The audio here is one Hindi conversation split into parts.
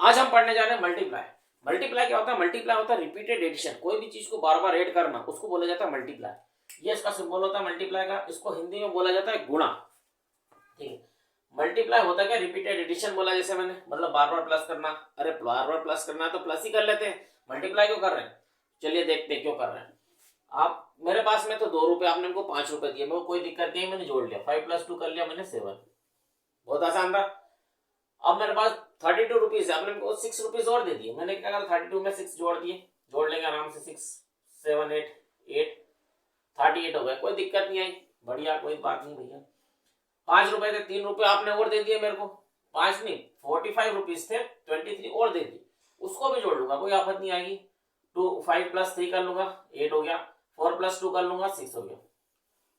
आज हम पढ़ने जा रहे हैं मल्टीप्लाई। मल्टीप्लाई क्या होता है? मल्टीप्लाई होता है रिपीटेड एडिशन। कोई भी चीज को बार बार ऐड करना, उसको बोला जाता है मल्टीप्लाई। ये इसका सिंबल होता है मल्टीप्लाई का। इसको हिंदी में बोला जाता है गुणा। ठीक है, मल्टीप्लाई होता है क्या? रिपीटेड एडिशन बोला जैसे मैंने, मतलब बार बार प्लस करना। अरे बार बार प्लस करना है तो प्लस ही कर लेते हैं, मल्टीप्लाई क्यों कर रहे हैं? चलिए देखते हैं क्यों कर रहे हैं। आप मेरे पास में तो 2 रुपए, आपने हमको 5 रुपए दिए, मेरे को कोई दिक्कत नहीं, मैंने जोड़ लिया। 5 + 2 कर लिया मैंने 7। बहुत आसान था। अब मेरे पास 32 रुपीज है, आपने हमको 6 रुपीज और दे दिए। मैंने क्या करा, 32 में 6 जोड़ दिए। जोड़ लेंगे आराम से। 6 7 8 38 हो गए, कोई दिक्कत नहीं आई। बढ़िया, कोई बात नहीं भैया। 5 रुपए थे, 3 रुपए आपने और दे दिए मेरे को। 5 नहीं, 45 रुपीज थे, 23 और दे दिए। उसको भी जोड़ लूंगा, कोई आफत नहीं आएगी। 5 + 3 कर लूंगा, 8 हो गया। 4 + 2 कर लूंगा, 6 हो गया।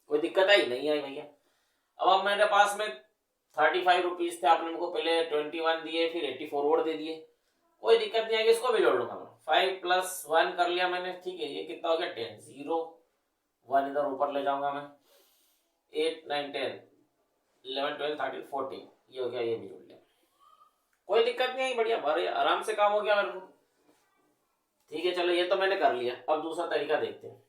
कोई दिक्कत आई? नहीं आई भैया। अब मेरे पास में 35 रुपीज थे, आपने मेरे को पहले 21 दिए, फिर 84 और दे दिए। कोई दिक्कत नहीं आएगी, इसको भी जोड़ लूंगा मैं। 5 + 1 कर लिया मैंने। ठीक है, ये कितना हो गया? 10। 0 1 इधर ऊपर ले जाऊंगा मैं। 8 9 10 11 12 13 14, ये हो गया, ये भी जोड़ लिया। कोई दिक्कत नहीं आई, बढ़िया, बड़े आराम से काम हो गया मेरे को। ठीक है, चलो ये तो मैंने कर लिया। अब दूसरा तरीका देखते हैं।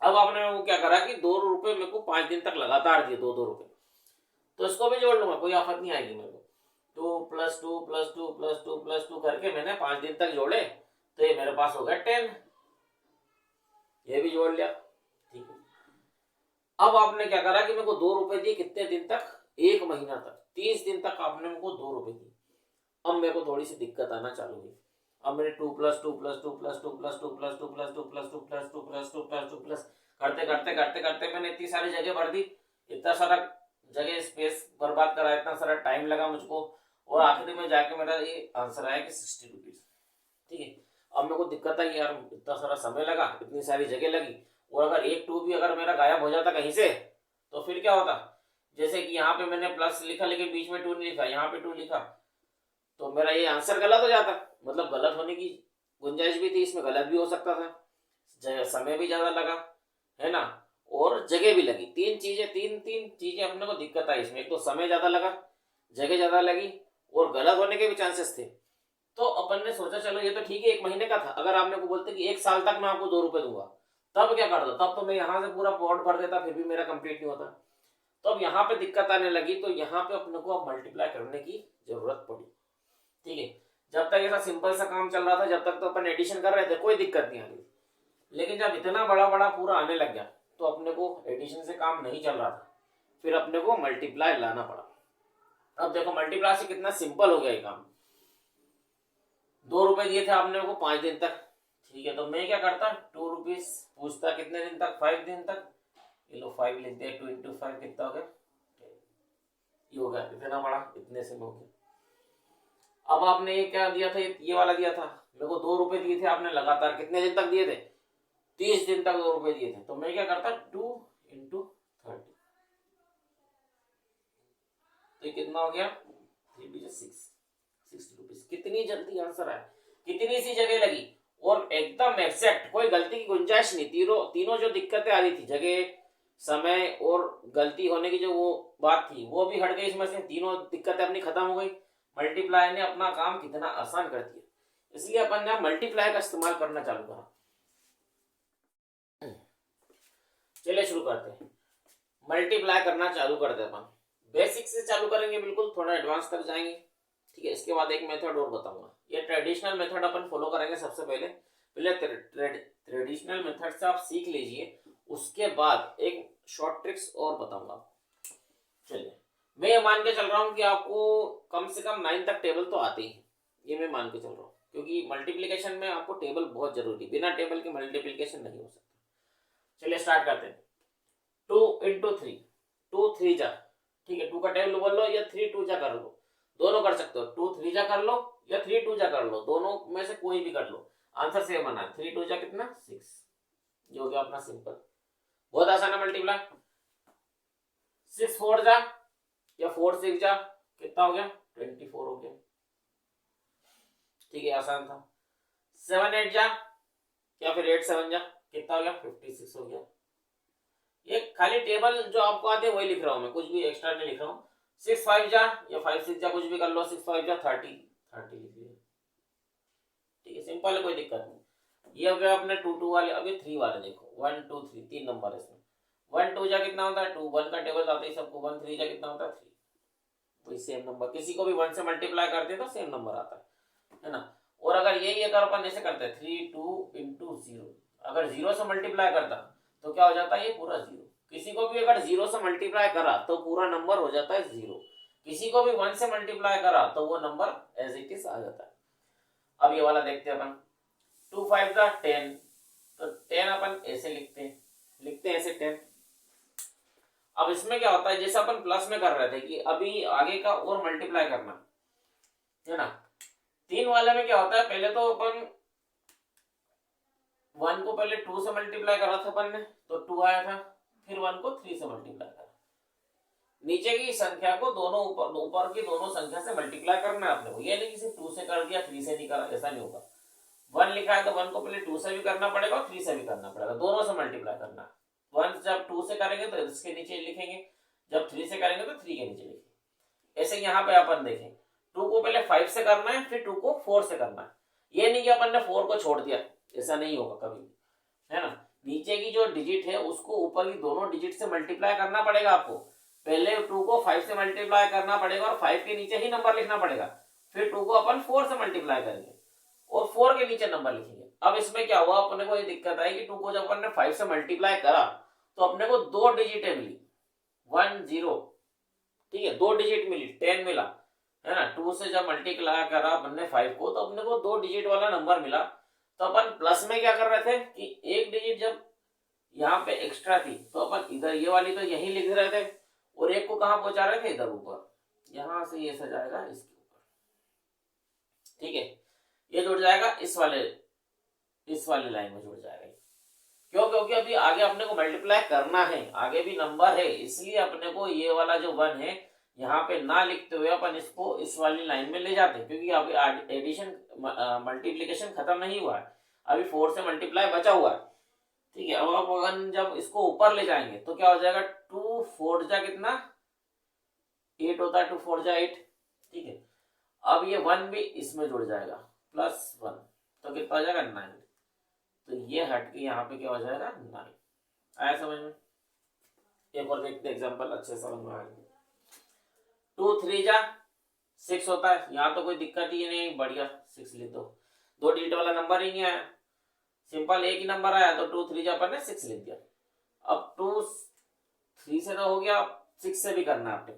अब आपने वो क्या करा कि 2 रुपए मेरे को 5 दिन तक लगातार दिए, 2 रुपए, तो इसको भी जोड़ लूंगा, कोई आफत नहीं आएगी मेरे को। 2 + 2 + 2 + 2 + 2 करके मैंने 5 दिन तक जोड़े, तो ये मेरे पास हो गया 10। ये भी जोड़ लिया। ठीक है, अब आपने क्या करा कि मेरे को 2 रुपए दिए, कितने दिन तक? 1 महीना तक, 30 दिन तक आपने मेरे को 2 रुपए दिए। अब मेरे को थोड़ी सी दिक्कत आना चालू हुई। अब मैंने 2 + 2 + 2 + 2 + 2 + 2 + 2 + 2 + 2 + 2 + 2 प्लस करते करते करते करते मैंने इतनी सारी जगह भर दी, इतना सारा जगह स्पेस बर्बाद करा, इतना सारा टाइम लगा मुझको, और आखिरी में जाके मेरा ये आंसर आया कि 60 रुपीज। ठीक है, अब मेरे को दिक्कत आई यार, इतना सारा समय लगा, इतनी सारी जगह लगी, और अगर 1 2 भी अगर मेरा गायब हो जाता कहीं से, तो फिर क्या होता? जैसे कि यहाँ पे मैंने प्लस लिखा लेकिन बीच में 2 नहीं लिखा, यहाँ पे 2 लिखा, तो मेरा ये आंसर गलत हो जाता। मतलब गलत होने की गुंजाइश भी थी, इसमें गलत भी हो सकता था। समय भी ज्यादा लगा, है ना, और जगह भी लगी। तीन चीजें अपने को दिक्कत आई इसमें। एक तो समय ज्यादा लगा, जगह ज्यादा लगी, और गलत होने के भी चांसेस थे। तो अपन ने सोचा चलो ये तो ठीक है, 1 महीने का था। अगर आपने को बोलते कि 1 साल तक मैं आपको 2 रुपए दूंगा, तब क्या करता? तब तो मैं यहाँ से पूरा पॉट भर देता, फिर भी मेरा कंप्लीट नहीं होता। तो अब यहाँ पे दिक्कत आने लगी, तो यहाँ पे अपने को अब मल्टीप्लाई करने की जरूरत पड़ी। ठीक है, जब तक ऐसा सिंपल सा काम चल रहा था, जब तक तो अपन एडिशन कर रहे थे, कोई दिक्कत नहीं आ रही। लेकिन जब इतना बड़ा बड़ा पूरा आने लग गया, तो अपने को एडिशन से काम नहीं चल रहा था, फिर अपने को मल्टीप्लाई लाना पड़ा। अब देखो मल्टीप्लाई से कितना सिंपल हो गया ये काम। 2 रुपए दिए थे आपने को 5 दिन तक। ठीक है, तो मैं क्या करता, 2 रुपीज पूछता कितने दिन तक? 5 दिन तक। ये लो 5 लिख दिया, 2 × 5 कितना हो गया? ये हो गया, इतना बड़ा, इतने से हो गया। अब आपने ये क्या दिया था? ये वाला दिया था मेरे को, 2 रुपए दिए थे आपने लगातार, कितने दिन तक दिए थे? 30 दिन तक 2 रुपए दिए थे। तो मैं क्या करता, 2 × 30, तो ये कितना हो गया? 3 × 6 60 रुपीज। कितनी जल्दी आंसर आया, कितनी सी जगह लगी, और एकदम एक्सैक्ट, कोई गलती की गुंजाइश नहीं। तीनों जो दिक्कतें आ रही थी, जगह, समय और गलती होने की जो वो बात थी, वो भी हट गई इसमें से। तीनों दिक्कतें अपनी खत्म हो गई। मल्टीप्लाई ने अपना काम कितना आसान कर दिया, इसलिए अपन ने मल्टीप्लाई का इस्तेमाल करना चालू करा। चलिए शुरू करते हैं। मल्टीप्लाई करना चालू करते अपन। बेसिक से चालू करेंगे, बिल्कुल थोड़ा एडवांस तक जाएंगे। ठीक है, इसके बाद एक मेथड और बताऊंगा। ये ट्रेडिशनल मेथड अपन फॉलो करेंगे सबसे पहले। ट्रेडिशनल मेथड से आप सीख लीजिए, उसके बाद एक शॉर्ट ट्रिक्स और बताऊंगा। चलिए, मैं ये मान के चल रहा हूँ कि आपको कम से कम 9 तक टेबल तो आते ही, ये मैं मान के चल रहा हूँ, क्योंकि मल्टीप्लिकेशन में आपको टेबल बहुत जरूरी, बिना टेबल के मल्टीप्लिकेशन नहीं हो सकता। चलिए स्टार्ट करते हैं। 2 × 3, 2 3 जा। ठीक है, 2 का टेबल बोल लो, या 3 2 जा कर लो, दोनों कर सकते हो। 2 3 जा कर लो, या 3 2 जा कर लो, दोनों में से कोई भी कर लो, आंसर सेम आना है। 3 2 जा कितना? 6। ये हो गया अपना सिंपल, बहुत आसान है मल्टीप्लाई। 6 4 जा, या 4 6 जा, कितना हो गया? 24 हो गया। ठीक है, आसान था। 7 8 जा, या फिर 8 7 जा, कितना हो गया? 56 हो गया। ये खाली टेबल जो आपको आते हैं वही लिख रहा हूं मैं, कुछ भी एक्स्ट्रा नहीं लिख रहा हूँ। 6 5 जा, या 5 6 जा, कुछ भी कर लो। 6 5 जा 30 लिख लिया। ठीक है, सिंपल है, कोई दिक्कत नहीं। ये हो गया अपने 2 2 वाले। अभी 3 वाले देखो, 1 2 3, 3 नंबर है इसमें। 1 2 जा कितना होता है 2, 1 का टेबल आता है सबको, 1 3 जा कितना होता है 3। वही सेम नंबर, किसी को भी 1 से मल्टीप्लाई करते हैं तो सेम नंबर आता है ना। और अगर यही अगर अपन ऐसे करते हैं 3 2 इंटू 0, अगर 0 से मल्टीप्लाई करता तो क्या हो जाता है ये पूरा 0। किसी को भी अगर 0 से मल्टीप्लाई करा तो पूरा नंबर हो जाता है 0। किसी को भी 1 से मल्टीप्लाई करा तो वो नंबर एज इट इज आ जाता है। अब ये वाला देखते हैं अपन, 2 5 का 10, तो 10 अपन ऐसे लिखते हैं ऐसे 10। अब इसमें क्या होता है, जैसे अपन प्लस में कर रहे थे कि अभी आगे का और मल्टीप्लाई करना है ना। 3 वाले में क्या होता है, पहले तो अपन 1 को पहले 2 से मल्टीप्लाई करा था अपन ने, तो 2 आया था। फिर 1 को 3 से मल्टीप्लाई करा, नीचे की संख्या को दोनों ऊपर की दोनों संख्या से मल्टीप्लाई करना है अपने को। ये नहीं कि सिर्फ 2 से कर दिया 3 से नहीं करा, ऐसा नहीं होगा। 1 लिखा है तो 1 को पहले 2 से भी करना पड़ेगा और 3 से भी करना पड़ेगा, दोनों से मल्टीप्लाई करना। 1 जब 2 से करेंगे तो इसके नीचे लिखेंगे, जब 3 से करेंगे तो 3 के नीचे लिखेंगे। ऐसे यहाँ पे अपन देखें, 2 को पहले 5 से करना है, फिर 2 को 4 से करना है। ये नहीं कि अपन ने 4 को छोड़ दिया, ऐसा नहीं होगा कभी, है ना। नीचे की जो डिजिट है उसको ऊपर की दोनों डिजिट से मल्टीप्लाई करना पड़ेगा आपको। पहले 2 को 5 से मल्टीप्लाई करना पड़ेगा और 5 के नीचे ही नंबर लिखना पड़ेगा। फिर 2 को अपन 4 से मल्टीप्लाई करेंगे और 4 के नीचे नंबर लिखेंगे। अब इसमें क्या हुआ, अपने को ये दिक्कत आई कि 2 को जब अपन ने 5 से मल्टीप्लाई करा तो अपने को 2 डिजिटें मिली, 1 0, ठीक है, 2 डिजिट मिली, 10 मिला, है ना। 2 से जब मल्टीप्लाई करा अपन ने 5 को तो अपने को 2 डिजिट वाला नंबर मिला। तो अपन प्लस में क्या कर रहे थे कि एक डिजिट जब यहाँ पे एक्स्ट्रा थी तो अपन इधर ये वाली तो यही लिख रहे थे और एक को कहां पहुंचा रहे थे, इधर ऊपर। यहां से ये सजाएगा इसके ऊपर, ठीक है, ये जुड़ जाएगा इस वाले लाइन में जुड़ जाएगा। क्यों, क्योंकि अभी आगे अपने को मल्टीप्लाई करना है, आगे भी नंबर है, इसलिए अपने को ये वाला जो 1 है यहाँ पे ना लिखते हुए अपन इसको इस वाली लाइन में ले जाते हैं, क्योंकि अभी एडिशन मल्टीप्लीकेशन खत्म नहीं हुआ है, अभी 4 से मल्टीप्लाई बचा हुआ है, ठीक है। अब अपन जब इसको ऊपर ले जाएंगे तो क्या हो जाएगा, 2 4 जा कितना 8 होता है, 2 4 जा 8, ठीक है। अब ये 1 भी इसमें जुड़ जाएगा +1, तो कितना हो जाएगा 9। तो ये हट के यहाँ पे क्या हो जाएगा 9। आया समझ में। एक और देखते एग्जांपल, अच्छे समझ में आएगा। 2 3 जा 6 होता है, यहाँ तो कोई दिक्कत ही नहीं, बढ़िया 6 लिख दो, 2 डिजिट वाला नंबर ही नहीं आया, सिंपल एक ही नंबर आया तो 2 3 जा अपन ने 6 लिख दिया। अब 2 3 से तो हो गया, 6 से भी करना है आपने,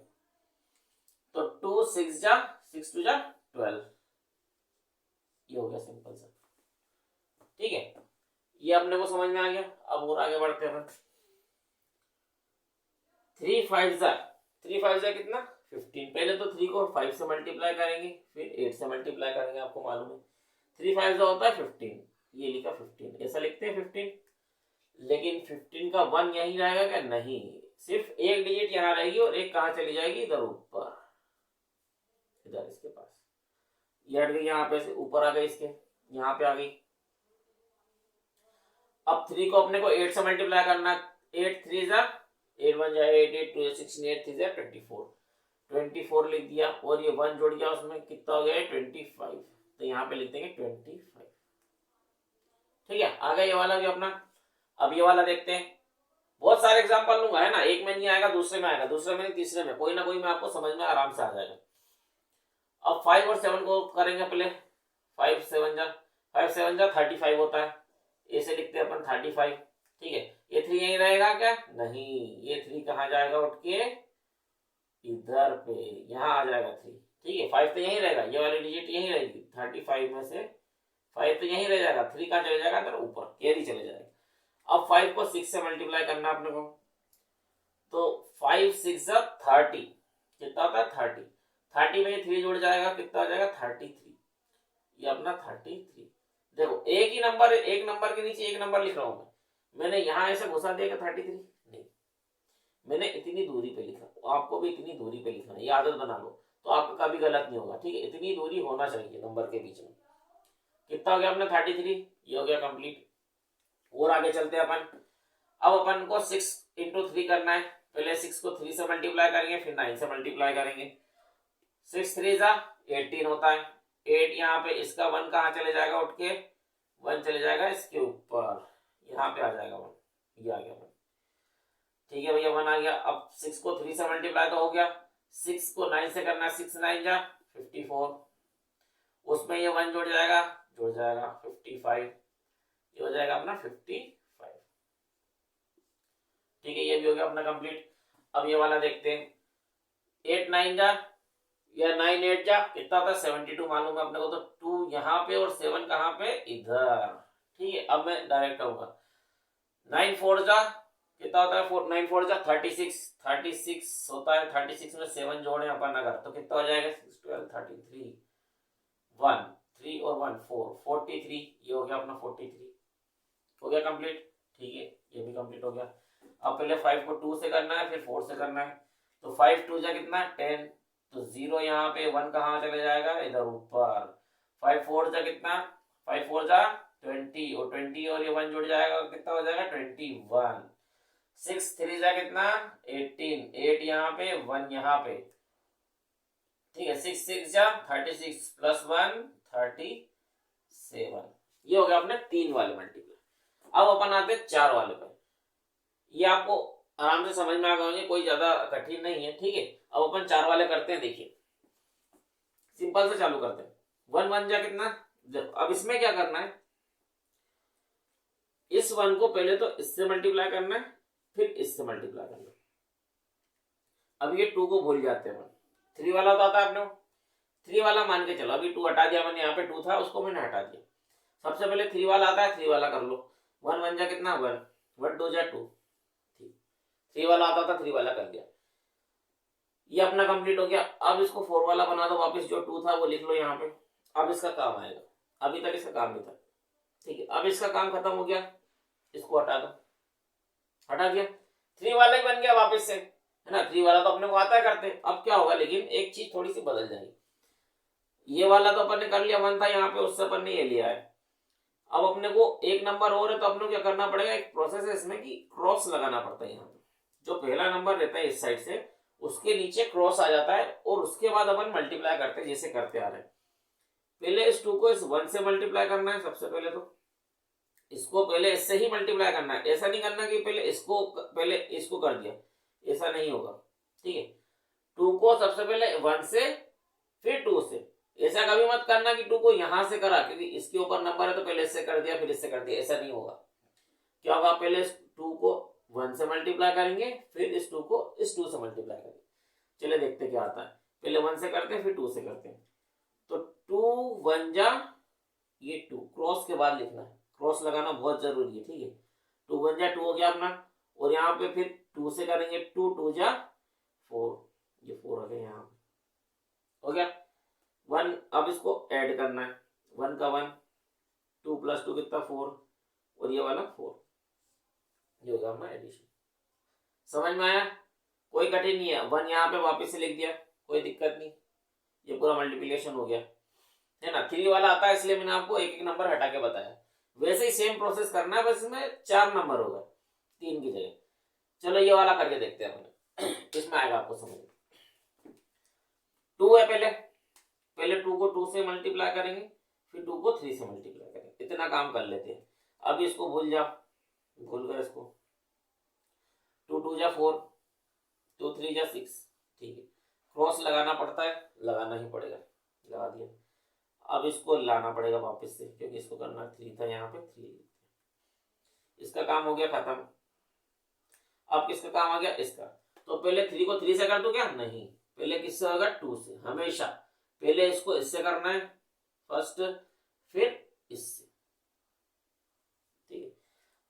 तो 2 6 जा 6 2 जा 12, ये हो गया सिंपल सा, ठीक है। ये अपने को समझ में आ गया। अब और आगे बढ़ते हैं। 3 5 जा कितना 15। पहले तो 3 को 5 से मल्टीप्लाई करेंगे, फिर 8 से मल्टीप्लाई करेंगे, आपको मालूम है 3 5 जा होता है 15, ये लिखा 15, ऐसा लिखते हैं 15। लेकिन 15 का 1 यही रहेगा क्या, नहीं, सिर्फ एक डिजिट यहाँ रहेगी और एक कहाँ चली जाएगी, इधर ऊपर, इधर इसके पास, ये हट गई, यहाँ पे से ऊपर आ गई, इसके यहाँ पे आ गई। अब 3 को अपने को 8 से मल्टीप्लाई करना, 8 3 जा 8 1 जा 8 8 2 जा 16 8 3 जा 24 लिख दिया, और ये 1 जोड़ गया उसमें, कितना हो गया 25, तो यहाँ पे लिख देंगे 25, ठीक है। आ गया ये वाला भी अपना। अब ये वाला देखते हैं, बहुत सारे एग्जांपल लूंगा, है ना, एक में नहीं आएगा दूसरे में आएगा, दूसरे में तीसरे में, कोई ना कोई में आपको समझ में आराम से आ जाएगा। अब 5 और 7 को करेंगे पहले, 5 7 जा 35 होता है, ऐसे लिखते हैं अपन 35, ठीक है। ये 3 यही रहेगा क्या, नहीं, ये 3 कहाँ जाएगा, उठ के इधर पे यहाँ आ जाएगा 3, ठीक है। 5 तो यही रहेगा, ये वाली डिजिट यही रहेगी, 35 में से 5 तो यही रह जाएगा, 3 कहाँ चले जाएगा, इधर ऊपर कैरी चले जाएगा। अब 5 को 6 से मल्टीप्लाई करना अपने को, तो 5 6 जा 30, कितना होता है 30, 30 में 3 जुड़ जाएगा, कितना हो जाएगा 33, ये अपना 33। देखो एक ही नंबर, एक नंबर के नीचे एक नंबर लिख रहा हूं मैंने यहाँ ऐसे घुसा दिया 33, नहीं, मैंने इतनी दूरी पे लिखा, आपको भी इतनी दूरी पे लिखना है, ये आदत बना लो तो आपका कभी गलत नहीं होगा, ठीक है। इतनी दूरी होना चाहिए नंबर के बीच में। कितना हो गया अपना 33, ये हो गया कंप्लीट। और आगे चलते हैं अपन। अब अपन को 6 इंटू 3 करना है, पहले 6 को 3 से मल्टीप्लाई करेंगे, फिर 9 से मल्टीप्लाई करेंगे। 6 3 जा 18 होता है, 8 यहाँ पे, इसका 1 कहाँ चले जाएगा उठ के, 1 चले जाएगा इसके ऊपर, यहाँ पे आ जाएगा 1, ये आ गया 1। ठीक है भैया 1 आ गया। अब 6 को 3 से मल्टीप्लाई तो हो गया, 6 को 9 से करना, 6 9 जा 54, उसमें ये 1 जुड़ जाएगा 55, ये हो जाएगा अपना 55। ठीक है, ये भी हो गया अपना कंप्लीट। अब ये वाला देखते हैं, 8 9 जा या 9 8 जा कितना होता है 72 मालूम है अपने को, तो 2 यहाँ पे और 7 कहाँ पे इधर। ठीक है, अब मैं डायरेक्ट आऊंगा, 9 4 जा कितना होता है 4 9 4 जा 36 होता है, 36 में 7 जोड़े अपन अगर तो कितना हो जाएगा 6 12 33 1 3 और 1 4 43, ये हो गया अपना 43, हो गया कंप्लीट। ठीक है, ये भी कंप्लीट हो गया। अब पहले 5 को 2 से करना है, फिर 4 से करना है, तो 5 2 जा कितना 10, तो 0 यहाँ पे, 1 कहाँ चले जाएगा इधर ऊपर, 5 4 जा कितना 5 4 जा 20 और 20 और ये 1 जुड़ जाएगा कितना हो जाएगा 21, 6 3 जा कितना 18, 8 यहाँ पे 1 यहाँ पे। ठीक है, 6 6 जा 36 प्लस 1 37, ये हो गया अपने 3 वाले मल्टीप्लाई। अब अपन आते हैं 4 वाले पर, ये आपको आराम से समझ में आ गए, कोई ज्यादा कठिन नहीं है। ठीक है, अब अपन 4 वाले करते हैं। देखिए सिंपल से चालू करते हैं, 1 1 जा कितना, अब इसमें क्या करना है, इस 1 को पहले तो इससे मल्टीप्लाई करना है, फिर इससे मल्टीप्लाई करना है। अब ये 2 को भूल जाते हैं, 3 वाला तो आता है अपने 3 वाला मान के चलो, अभी 2 हटा दिया मैंने, यहाँ पे 2 था उसको मैंने हटा दिया। सबसे पहले 3 वाला आता है, 3 वाला कर लो, 1 1 जा कितना 1 1 2 जा 2, 3 वाला आता था 3 वाला कर दिया, ये अपना कंप्लीट हो गया। अब इसको 4 वाला बना दो वापस, जो 2 था वो लिख लो यहाँ पे, अब इसका काम आएगा, अभी तक इसका काम नहीं था। ठीक है, अब इसका काम खत्म हो गया, इसको हटा दो, हटा दिया, 3 वाला ही बन गया वापस से, है ना, 3 वाला तो अपने को आता है करते। अब क्या होगा, लेकिन एक चीज थोड़ी सी बदल जाएगी, ये वाला तो अपन ने कर लिया 1 था यहाँ पे, उससे अपन ने ये लिया है। अब अपने को एक नंबर और है, तो अपने को क्या करना पड़ेगा, एक प्रोसेस है इसमें कि क्रॉस लगाना पड़ता है। यहाँ पे जो पहला नंबर रहता है इस साइड से, उसके नीचे क्रॉस आ जाता है, और उसके बाद अपन मल्टीप्लाई करते हैं जैसे करते आ रहे हैं। पहले इस 2 को इस 1 से मल्टीप्लाई करना है, सबसे पहले तो इसको पहले इससे ही मल्टीप्लाई करना है, ऐसा नहीं करना कि पहले इसको कर दिया, ऐसा नहीं होगा। ठीक है, 2 को सबसे पहले 1 से फिर 2 से, ऐसा कभी मत करना कि 2 को यहां से करा, क्योंकि इसके ऊपर नंबर है तो पहले इससे कर दिया फिर इससे कर दिया, ऐसा नहीं होगा। क्या होगा, पहले इस 2 को 1 से मल्टीप्लाई करेंगे, फिर इस 2 को इस 2 से मल्टीप्लाई करेंगे। चलिए देखते क्या आता है, पहले 1 से करते हैं फिर 2 से करते हैं। तो 2 1 जा ये 2, क्रॉस के बाद लिखना है, क्रॉस लगाना बहुत जरूरी है। ठीक है, 2 1 जा 2 हो गया अपना, और यहाँ पे फिर 2 से करेंगे, 2 2 जा 4, ये 4 आ गया, यहाँ हो गया 1। अब इसको ऐड करना है, 1 का 1, 2 + 2 कितना 4, और ये वाला 4, ये होगा हमारा एडिशन। समझ में आया, कोई कठिन नहीं है। 1 यहाँ पे वापस से लिख दिया, कोई दिक्कत नहीं, ये पूरा मल्टीप्लिकेशन हो गया, है ना। 3 वाला आता है इसलिए मैंने आपको एक एक नंबर हटा के बताया, वैसे ही सेम प्रोसेस करना है, बस इसमें 4 नंबर होगा 3 की जगह। चलो ये वाला करके देखते हैं अपने, इसमें आएगा आपको समझ। 2 है, पहले 2 को 2 से मल्टीप्लाई करेंगे, फिर 2 को 3 से मल्टीप्लाई करेंगे, इतना काम कर लेते हैं। अब इसको भूल जाओ, भूल गए इसको, 2 2 जा 4, 2 3 जा 6। ठीक है, क्रॉस लगाना पड़ता है, लगाना ही पड़ेगा, लगा दिया। अब इसको लाना पड़ेगा वापस से, क्योंकि इसको करना 3 था, यहाँ पे 3, इसका काम हो गया खत्म। अब किसका काम आ गया, इसका। तो पहले 3 को 3 से कर दो क्या, नहीं, पहले किससे होगा 2 से, हमेशा पहले इसको इससे करना है फर्स्ट, फिर इससे। ठीक है,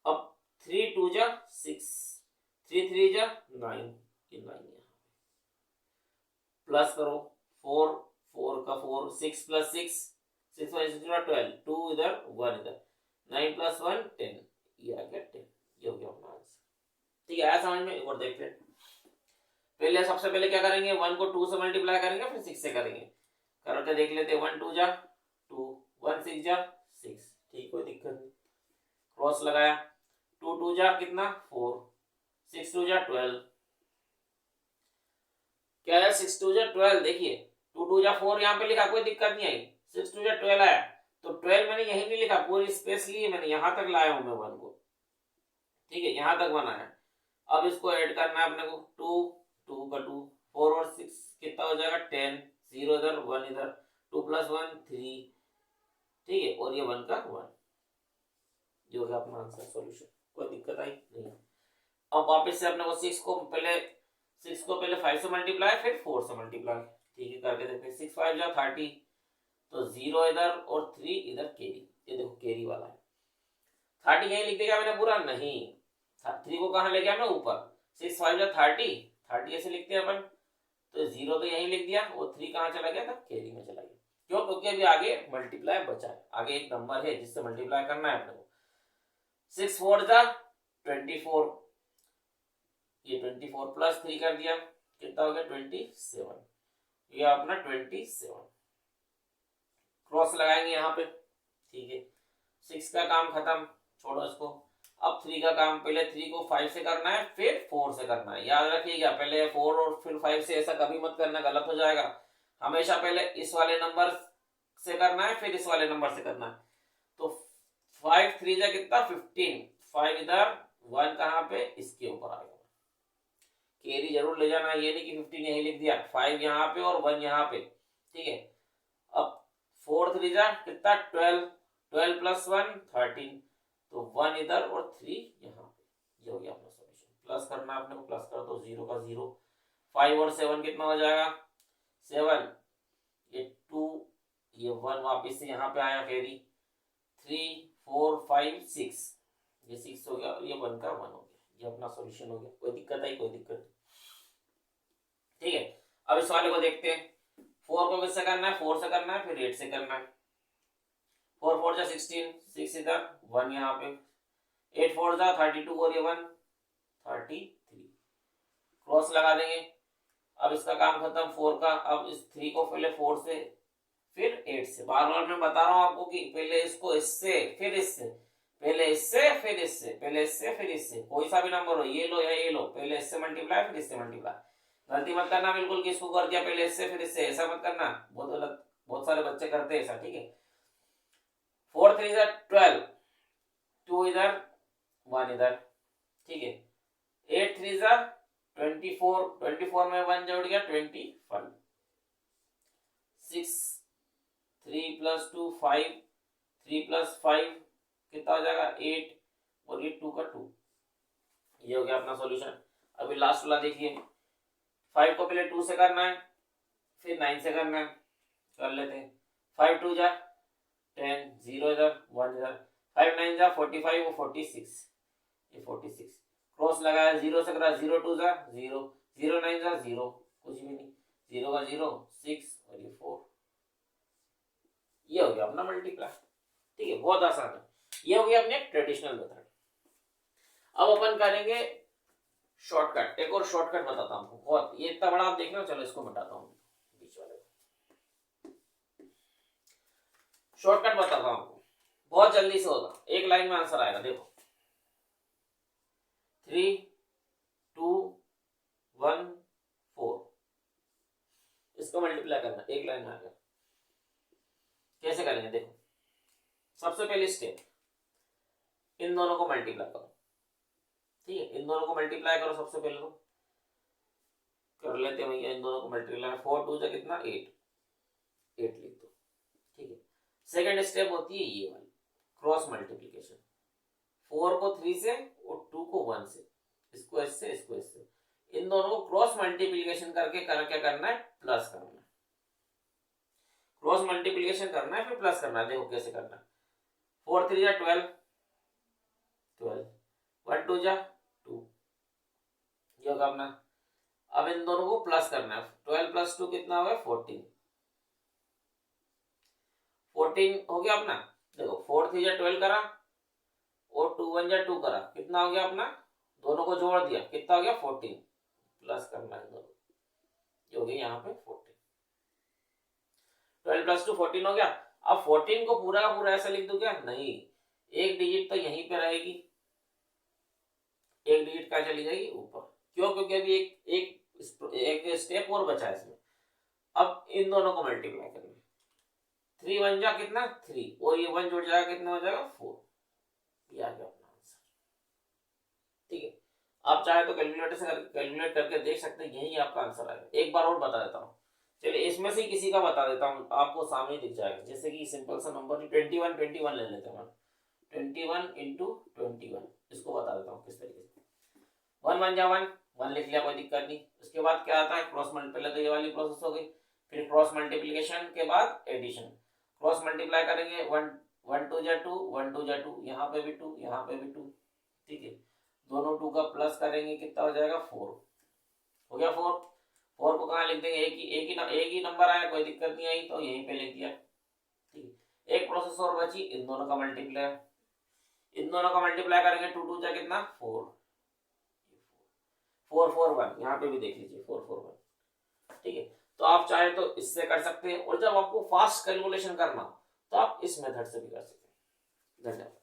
अब 3 2 जा 6, 3 3 जा 9, ये 9 प्लस करो, 4 4 का 4, 6 + 6 6 + 6 12, 2 इधर 1 इधर, 9 + 1 10, ये आ गया 10, ये हो गया अपना आंसर। ठीक है, आया समझ में। और देखते हैं, पहले सबसे पहले क्या करेंगे, 1 को 2 से मल्टीप्लाई करेंगे, फिर 6 से करेंगे, करके देख लेते हैं। 1 2 जा 2, 1 6 जा 6, ठीक, कोई दिक्कत नहीं, क्रॉस लगाया, 2 2 जा कितना 4, 6 2 जा 12, क्या है 6 2 जा 12, देखिए 2 2 जा 4 यहाँ पे लिखा, कोई दिक्कत नहीं आई, 6 टू 12 आया, तो 12 मैंने यही नहीं लिखा, पूरी स्पेस ली मैंने, यहां तक लाया हूं मैं 1 को, ठीक है, यहां तक 1 आया। अब इसको ऐड करना है अपने को, 2 2 का 2, 4 और 6 कितना हो जाएगा 10, 0 इधर 1 इधर, 2 प्लस 1 3, ठीक है, और ये 1 का 1, जो है अपना आंसर सॉल्यूशन। कोई दिक्कत आई नहीं। अब वापस से अपने को 6 को पहले 5 से मल्टीप्लाई फिर 4 से मल्टीप्लाई, ठीक है, करके देखते हैं। 6 5 जा 30, तो 0 इधर और 3 इधर कैरी, ये देखो कैरी वाला है। 30 यही लिख देगा मैंने पूरा, नहीं 3 को कहाँ ले गया मैं ऊपर, 6 5 जा 30, 30 ऐसे लिखते हैं अपन, तो 0 तो यही लिख दिया, और 3 कहाँ चला गया था, कैरी में चला गया। क्यों, क्योंकि अभी आगे मल्टीप्लाई बचा है, आगे एक नंबर है जिससे मल्टीप्लाई करना है अपने को। 6 4 जा 24, ये 24 प्लस 3 कर दिया, कितना हो गया 27, ये अपना 27, क्रॉस लगाएंगे यहाँ पे, ठीक है। 6 का काम खत्म, छोड़ो इसको। अब 3 का काम, पहले 3 को 5 से करना है फिर 4 से करना है, याद रखिएगा, पहले 4 और फिर 5 से ऐसा कभी मत करना, गलत हो जाएगा। हमेशा पहले इस वाले नंबर से करना है फिर इस वाले नंबर से करना है। तो 5 3 जा कितना 15, 5 इधर 1 कहाँ पे, इसके ऊपर आएगा, कैरी जरूर ले जाना, ये नहीं कि 15 यही लिख दिया, 5 यहाँ पे और 1 यहाँ पे, ठीक है। अब 4 3 जा कितना 12, 12 प्लस 1 13, तो 1 इधर और 3 यहाँ पे, ये हो गया अपना सॉल्यूशन। प्लस करना है अपने को, प्लस कर दो, 0 का 0, 5 और 7 कितना हो जाएगा 7, ये 2, ये 1 वापस से यहाँ पे आया कैरी, 3 4 5 6, ये 6 हो गया, और ये 1 का 1 हो गया, ये अपना सॉल्यूशन हो गया। कोई दिक्कत आई, कोई दिक्कत, ठीक है। अब इस वाले को देखते हैं, 4 को किससे करना है, 4 से करना है फिर 8 से करना है। 4 4 जा 16, 6 इधर 1 यहाँ पे, 8 4 जा 32 और ये 1 33, क्रॉस लगा देंगे। अब इसका काम खत्म 4 का। अब इस 3 को पहले 4 से फिर 8 से, बार बार मैं बता रहा हूं आपको कि पहले इसको इससे फिर इससे, पहले इससे फिर इससे, पहले इससे फिर इससे, कोई सा भी नंबर हो, ये लो या ये लो, पहले इससे मल्टीप्लाई फिर इससे मल्टीप्लाई। गलती मत करना बिल्कुल कि इसको कर दिया पहले इससे फिर इससे, ऐसा मत करना, बहुत गलत, बहुत सारे बच्चे करते हैं ऐसा, ठीक है। 4 3 जा 12, 2 इधर 1 इधर, ठीक है। 8 3 जा 24, 24 में 1 जोड़ गया 25, 6 3 प्लस 2 5, 3 प्लस 5 कितना हो जाएगा 8, और ये 2 का 2, ये हो गया अपना सॉल्यूशन। अभी लास्ट वाला देखिए, 5 को पहले 2 से करना है फिर 9 से करना है, कर लेते हैं। 5 2 जा 10, 0 इधर 1 इधर, 5 9 जा 45 और 46, ये 46, क्रॉस लगाया, 0 से करा, 0 2 जा 0, 0 9 जा 0, कुछ भी नहीं, 0 का 0 6 और ये 4, ये हो गया अपना मल्टीप्लाई, ठीक है, बहुत आसान है। ये हो गया अपने ट्रेडिशनल मेथड। अब अपन करेंगे शॉर्टकट, एक और शॉर्टकट बताता हूँ, बहुत, ये इतना बड़ा आप देखना, चलो इसको बताता हूँ, बीच वाले शॉर्टकट बताता हूँ, बहुत जल्दी से होगा, एक लाइन में आंसर आएगा। देखो 3 2 1 4, इसको मल्टीप्लाई करना, एक लाइन में आएगा। कैसे करेंगे, देखो सबसे पहले स्टेप, इन दोनों को मल्टीप्लाई करो, ठीक है, इन दोनों को मल्टीप्लाई करो, सबसे पहले तो कर लेते हैं भैया, इन दोनों को मल्टीप्लाई, 4 2 जा कितना 8, 8 लिख दो, ठीक है। सेकंड स्टेप होती है ये वाली क्रॉस मल्टीप्लिकेशन, 4 को 3 से और 2 को 1 से, इसको इससे इसको इससे, इन दोनों को क्रॉस मल्टीप्लिकेशन करके क्या करना है, प्लस करना है, क्रॉस मल्टीप्लिकेशन करना है फिर प्लस करना है। देखो कैसे करना है, 4 3 जा 12, 1 2 जा 2, ये होगा अपना। अब इन दोनों को प्लस करना है, 12 प्लस 2 कितना हो गया 14, 14 हो गया अपना। देखो 4 3 जा 12 करा और 2 1 जा 2 करा, कितना हो गया अपना, दोनों को जोड़ दिया, कितना हो गया 14, प्लस करना है दोनों, ये हो गया यहाँ पे 14, 12 प्लस 2 14 हो गया। अब 14 को पूरा का पूरा ऐसा लिख दूं क्या, नहीं, एक डिजिट तो यहीं पे रहेगी, एक डिजिट क्या चली जाएगी ऊपर, क्यों, क्योंकि अभी एक स्टेप और बचा है इसमें। अब इन दोनों को मल्टीप्लाई करना है, 3 1 जा कितना 3, और ये 1 जुड़ जाएगा कितना हो जाएगा 4। ये आ गया अपना आंसर। ठीक है, आप चाहे तो कैलकुलेटर से कैलकुलेट करके देख सकते हैं, यही आपका आंसर आएगा। एक बार और बता देता हूँ, चलिए इसमें से किसी का बता देता हूँ, आपको सामने दिख जाएगा। जैसे कि सिंपल सा नंबर 21 ले लेते हैं, 21 इंटू 21, इसको बता देता हूँ किस तरीके से। 1 1 जा 1, 1 लिख लिया, कोई दिक्कत नहीं। उसके बाद क्या आता है, क्रॉस मल्टीप्लाई, तो ये वाली प्रोसेस हो गई। फिर क्रॉस मल्टीप्लीकेशन के बाद एडिशन, क्रॉस मल्टीप्लाई करेंगे, 1 1 2 जा 2, 1 2 जा 2, यहाँ पे भी 2, यहाँ पे भी 2। ठीक है, दोनों 2 का प्लस करेंगे, कितना हो जाएगा 4। हो गया 4। 4 को कहाँ लिख देंगे, एक ही नंबर आया, कोई दिक्कत नहीं आई तो यहीं पे लिख दिया। ठीक है, एक प्रोसेस और बची, इन दोनों का मल्टीप्लाई, इन दोनों का मल्टीप्लाई करेंगे, 2 2 जा कितना 4, 4 4 1, यहाँ पे भी देख लीजिए 4 4 1। ठीक है, तो आप चाहे तो इससे कर सकते हैं, और जब आपको फास्ट कैलकुलेशन करना तो आप इस मेथड से भी कर सकते हैं। धन्यवाद।